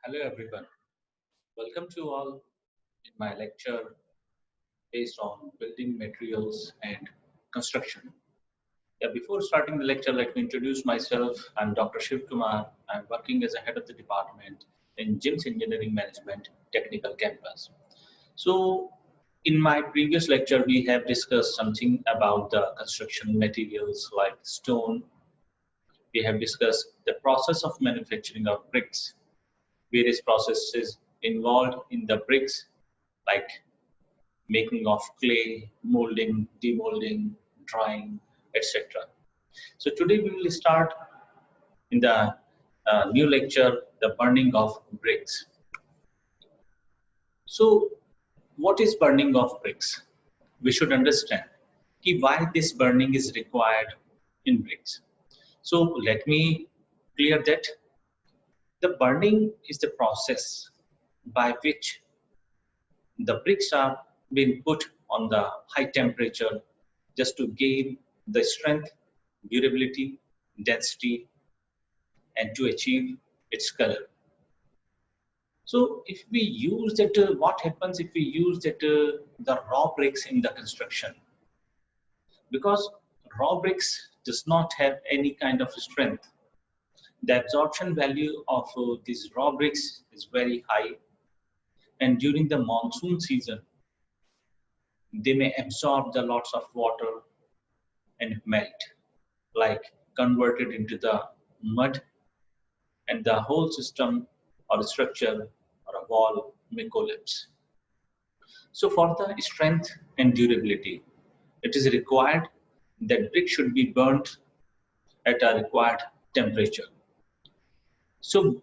Hello everyone. Welcome to all in my lecture based on building materials and construction. Before starting the lecture, let me introduce myself. I'm Dr. Shiv Kumar. I'm working as a head of the department in GIMS Engineering Management Technical Campus. So, in my previous lecture, we have discussed something about the construction materials like stone. We have discussed the process of manufacturing of bricks, various processes involved in the bricks like making of clay, molding, demolding, drying, etc. So today we will start in the new lecture, the burning of bricks. So what is burning of bricks? We should understand why this burning is required in bricks. So let me clear that the burning is the process by which the bricks are being put on the high temperature just to gain the strength, durability, density, and to achieve its color. So if we use that, what happens if we use that the raw bricks in the construction? Because raw bricks does not have any kind of strength. The absorption value of these raw bricks is very high, and during the monsoon season, they may absorb the lots of water and melt, like converted into the mud, and the whole system or structure or a wall may collapse. So for the strength and durability, it is required that brick should be burnt at a required temperature. So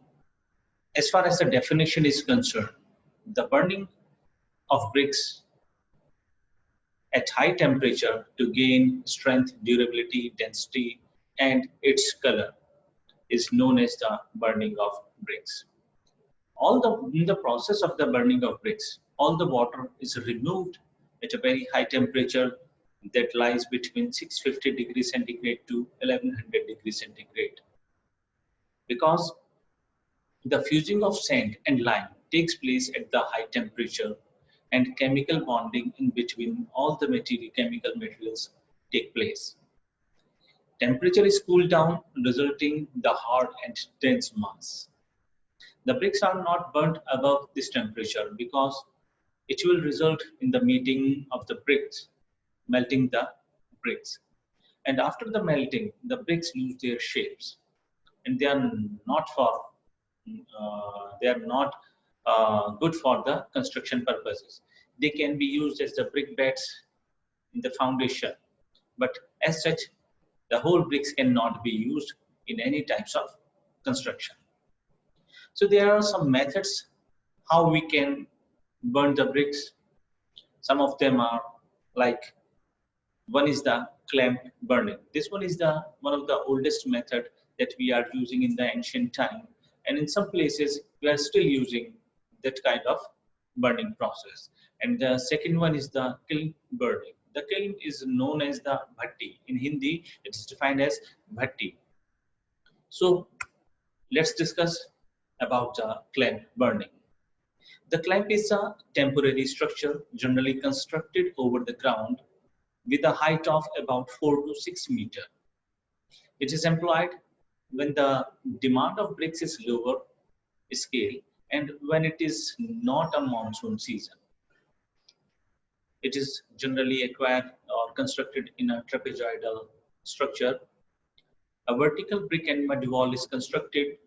as far as the definition is concerned, the burning of bricks at high temperature to gain strength, durability, density, and its color is known as the burning of bricks. In the process of the burning of bricks, all the water is removed at a very high temperature that lies between 650 degrees centigrade to 1100 degrees centigrade. Because the fusing of sand and lime takes place at the high temperature, and chemical bonding in between all the chemical materials take place. Temperature is cooled down, resulting the hard and dense mass. The bricks are not burnt above this temperature because it will result in the melting of the bricks, melting the bricks. And after the melting, the bricks lose their shapes, and they are not good for the construction purposes. They can be used as the brick beds in the foundation, but as such, the whole bricks cannot be used in any types of construction. So there are some methods how we can burn the bricks. Some of them are like, one is the clamp burning. This one is the one of the oldest method that we are using in the ancient time, and in some places we are still using that kind of burning process. And the second one is the kiln burning. The kiln is known as the bhatti. In Hindi, it is defined as bhatti. So let's discuss about the clamp burning. The clamp is a temporary structure generally constructed over the ground with a height of about 4 to 6 meters. It is employed when the demand of bricks is lower scale and when it is not a monsoon season. It is generally acquired or constructed in a trapezoidal structure. A vertical brick and mud wall is constructed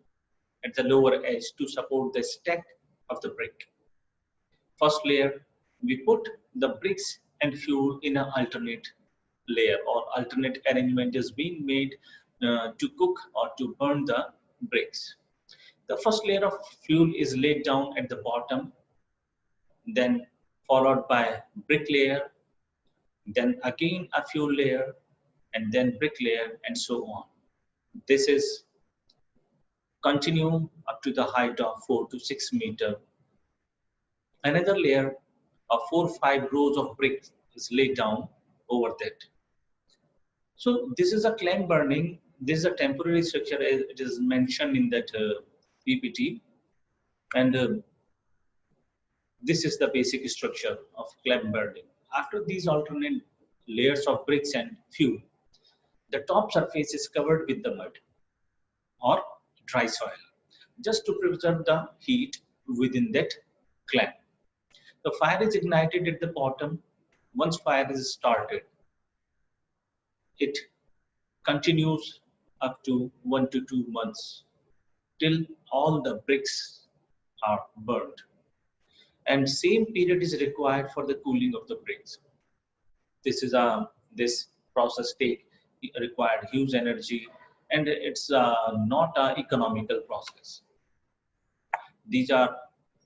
at the lower edge to support the stack of the brick. First layer, we put the bricks and fuel in an alternate layer, or alternate arrangement is being made to cook or to burn the bricks. The first layer of fuel is laid down at the bottom, then followed by brick layer, then again a fuel layer, and then brick layer, and so on. This is continue up to the height of 4 to 6 meters. Another layer of 4 or 5 rows of bricks is laid down over that. So this is a clamp burning. This is a temporary structure as it is mentioned in that PPT. And this is the basic structure of clamp burning. After these alternate layers of bricks and fuel, the top surface is covered with the mud or dry soil, just to preserve the heat within that clamp. The fire is ignited at the bottom. Once fire is started, it continues up to 1 to 2 months till all the bricks are burnt. And same period is required for the cooling of the bricks. This process take required huge energy, and it's not an economical process. These are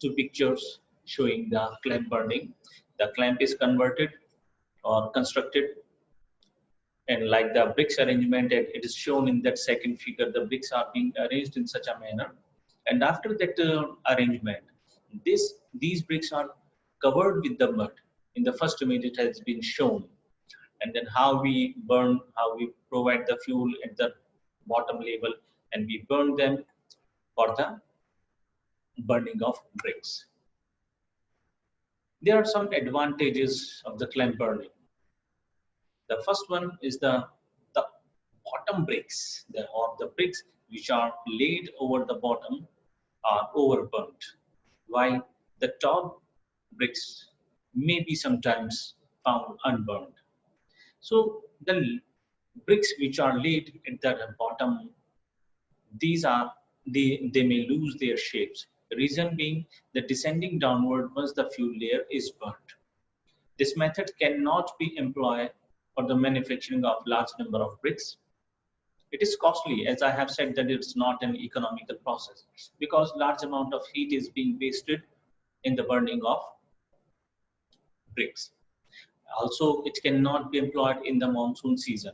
two pictures showing the clamp burning. The clamp is converted or constructed, and like the bricks arrangement, it is shown in that second figure. The bricks are being arranged in such a manner, and after that arrangement, these bricks are covered with the mud. In the first image, it has been shown, and then how we burn, how we provide the fuel at the bottom level, and we burn them for the burning of bricks. There are some advantages of the clamp burning. The first one is the bottom bricks, or the bricks which are laid over the bottom are overburnt, while the top bricks may be sometimes found unburned. So the bricks which are laid at the bottom, they may lose their shapes. The reason being the descending downward once the fuel layer is burnt. This method cannot be employed for the manufacturing of large number of bricks. It is costly, as I have said, that it's not an economical process because large amount of heat is being wasted in the burning of bricks. Also, it cannot be employed in the monsoon season.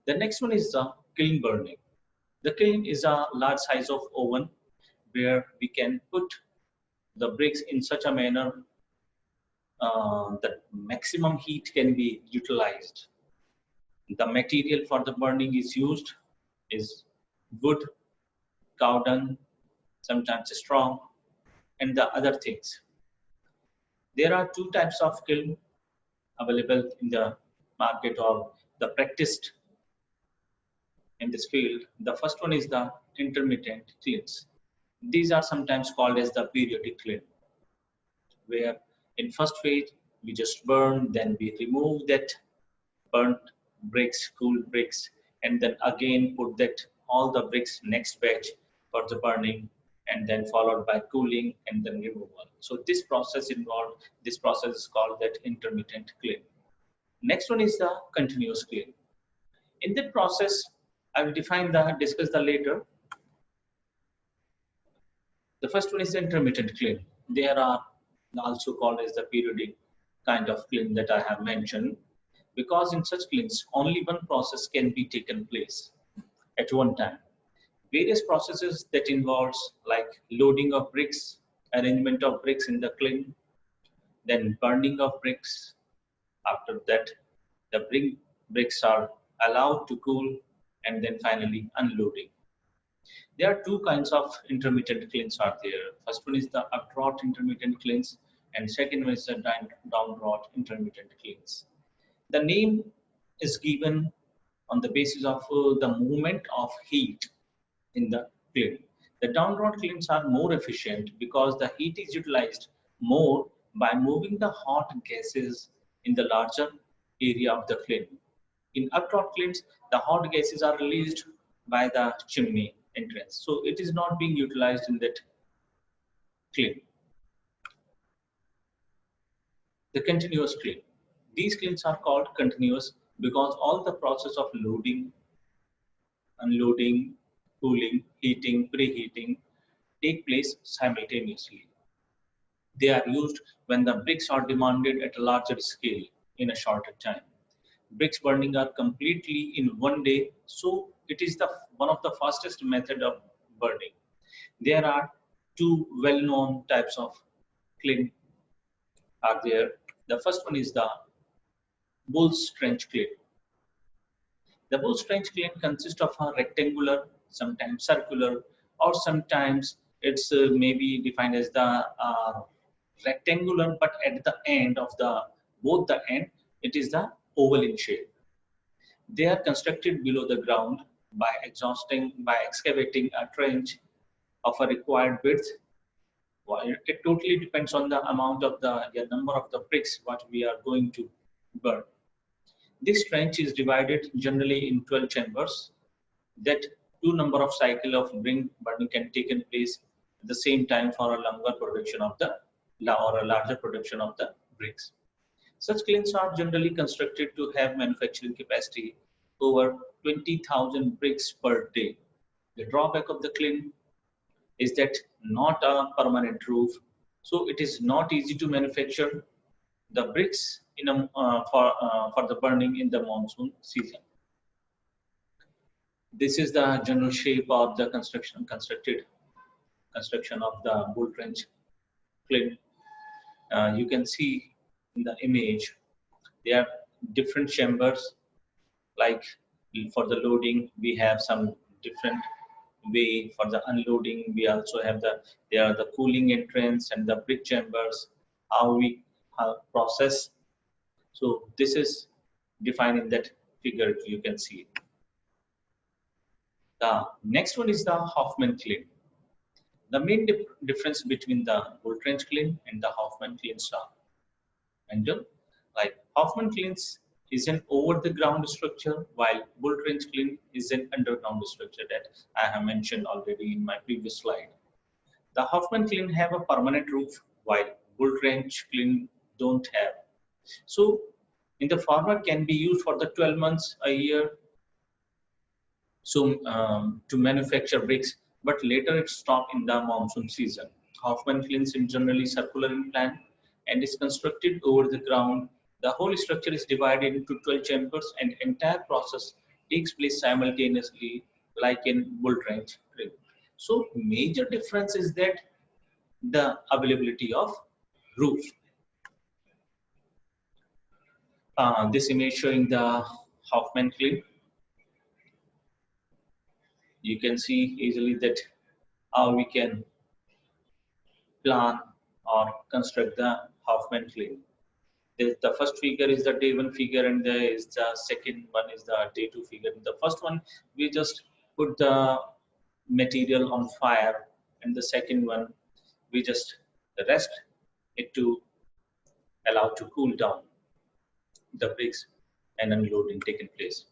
The next one is the kiln burning. The kiln is a large size of oven where we can put the bricks in such a manner that maximum heat can be utilized. The material for the burning is used is wood, cow dung, sometimes straw, and the other things. There are two types of kiln available in the market or the practiced in this field. The first one is the intermittent kilns. These are sometimes called as the periodic kiln, where in first phase we just burn, then we remove that burnt bricks, cooled bricks, and then again put that all the bricks next batch for the burning, and then followed by cooling and then removal. So this process is called that intermittent kiln. Next one is the continuous kiln. In that process, I will discuss the later. The first one is the intermittent kiln. There are also called as the periodic kind of kiln that I have mentioned, because in such kilns, only one process can be taken place at one time. Various processes that involves like loading of bricks, arrangement of bricks in the kiln, then burning of bricks. After that, the bricks are allowed to cool, and then finally unloading. There are two kinds of intermittent kilns are there. First one is the updraft intermittent kilns, and second one is the downdraft intermittent kilns. The name is given on the basis of the movement of heat in the kiln. The downdraft kilns are more efficient because the heat is utilized more by moving the hot gases in the larger area of the kiln. In updraft kilns, the hot gases are released by the chimney entrance, so it is not being utilized in that kiln. The continuous kiln. These kilns are called continuous because all the process of loading, unloading, cooling, heating, preheating take place simultaneously. They are used when the bricks are demanded at a larger scale in a shorter time. Bricks burning are completely in one day, so it is one of the fastest method of burning. There are two well-known types of kiln are there. The first one is the bull's trench kiln. The bull's trench kiln consists of a rectangular, sometimes circular, or sometimes it's maybe defined as the rectangular, but at the end of the both the end it is the oval in shape. They are constructed below the ground by excavating a trench of a required width. Well, it totally depends on the amount of the number of the bricks what we are going to burn. This trench is divided generally in 12 chambers. That two number of cycle of burning can take place at the same time for a longer production of the or a larger production of the bricks. Such kilns are generally constructed to have manufacturing capacity over 20,000 bricks per day. The drawback of the kiln is that not a permanent roof, so it is not easy to manufacture the bricks for the burning in the monsoon season. This is the general shape of the construction of the bull trench kiln. You can see in the image there are different chambers. Like for the loading, we have some different way. For the unloading, we also have there are the cooling entrance and the brick chambers. How we process. So this is defined in that figure. You can see it. The next one is the Hoffman Clay. The main difference between the bull trench kiln and the Hoffman kilns are, and like Hoffman kilns is an over the ground structure, while bull trench kiln is an underground structure that I have mentioned already in my previous slide. The Hoffman kiln have a permanent roof, while bull trench kiln don't have. So in the former can be used for the 12 months a year, so to manufacture bricks, but later it stopped in the monsoon season. Hoffman kilns is generally circular in plan and is constructed over the ground. The whole structure is divided into 12 chambers, and entire process takes place simultaneously like in bull trench kiln. So major difference is that the availability of roof. This image showing the Hoffman kiln. You can see easily that how we can plan or construct the Hoffman kiln. The first figure is the day one figure, and there is the second one is the day two figure. In the first one, we just put the material on fire, and the second one, we just rest it to allow to cool down the bricks and unloading taking place.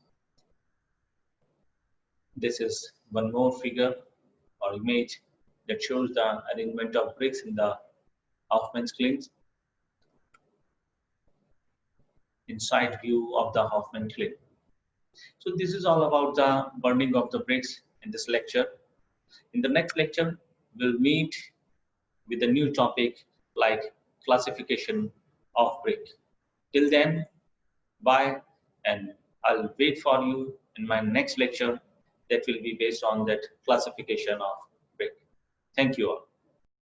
This is one more figure or image that shows the arrangement of bricks in the Hoffman's kilns. Inside view of the Hoffman kiln. So this is all about the burning of the bricks in this lecture. In the next lecture, we'll meet with a new topic like classification of brick. Till then, bye, and I'll wait for you in my next lecture that will be based on that classification of brick. Thank you all.